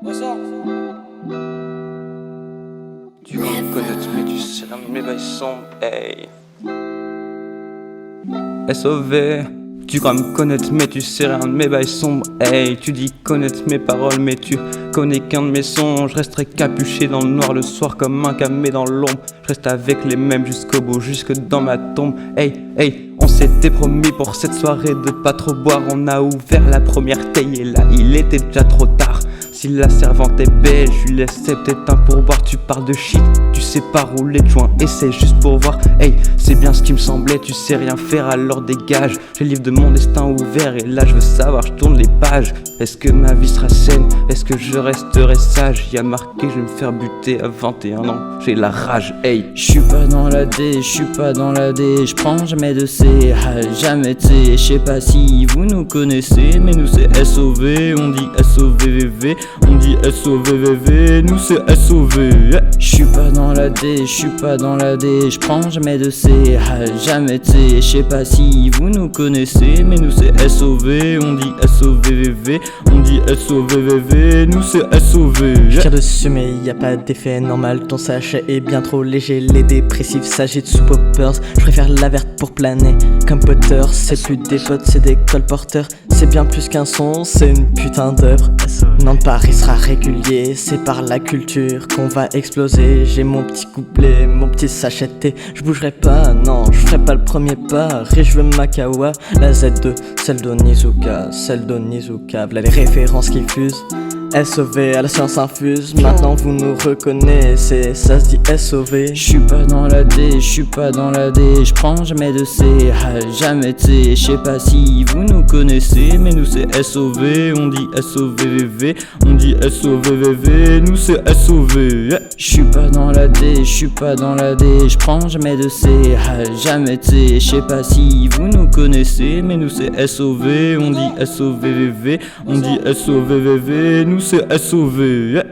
Tu vas me connaître, mais tu sais rien de mes bails sombres, hey. SOV, tu crois me connaître, mais tu sais rien de mes bails sombres, hey. Tu dis connaître mes paroles, mais tu connais qu'un de mes sons. Je resterai capuché dans le noir le soir comme un camé dans l'ombre. Je reste avec les mêmes jusqu'au bout, jusque dans ma tombe, hey, hey. On s'était promis pour cette soirée de pas trop boire. On a ouvert la première taille et là il était déjà trop tard. Si la servante est belle, je lui laissais peut-être un pourboire. Tu parles de shit, tu sais pas rouler de joint, essaie juste pour voir. Hey, c'est bien ce qui me semblait, tu sais rien faire alors dégage. J'ai le livre de mon destin ouvert et là je veux savoir, je tourne les pages. Est-ce que ma vie sera saine? Est-ce que je resterai sage? Y'a marqué je vais me faire buter à 21 ans, j'ai la rage, hey. J'suis pas dans la D, j'suis pas dans la D, j'prends jamais de C, jamais de C. J'sais pas si vous nous connaissez, mais nous c'est SOV, on dit SOVVV, on dit SOVVV, nous c'est SOV. J'suis pas dans la D, j'suis pas dans la D, j'prends jamais de C, jamais de C. J'sais pas si vous nous connaissez, mais nous c'est SOV, on dit SOVVV, on dit SOVVV, nous c'est SOV. J'tire dessus mais y a pas d'effet normal, ton sachet est bien trop léger. Les dépressifs s'agitent sous poppers, je préfère la verte pour planer comme Potter. C'est plus des potes, c'est des colporteurs. C'est bien plus qu'un son, c'est une putain d'œuvre. Nantes Paris sera régulier, c'est par la culture qu'on va exploser. J'ai mon petit couplet, mon petit sachet de thé. Je bougerai pas, non, je ferai pas le premier pas. Riche je veux Makawa, la Z2, celle d'Onizuka, celle d'Onizuka. V'là les références qui fusent. SOV à la science infuse, maintenant vous nous reconnaissez, ça se dit SOV. J'suis pas dans la D, j'suis pas dans la D, j'prends jamais de C, jamais de C. J'sais pas si vous nous connaissez, mais nous c'est SOV, on dit SOVVV, on dit SOVVV, nous c'est SOV. J'suis pas dans la D, j'suis pas dans la D, j'prends jamais de C, jamais de C. J'sais pas si vous nous connaissez, mais nous c'est SOV, on dit SOVVV, on dit SOVVV, nous c'est SOV.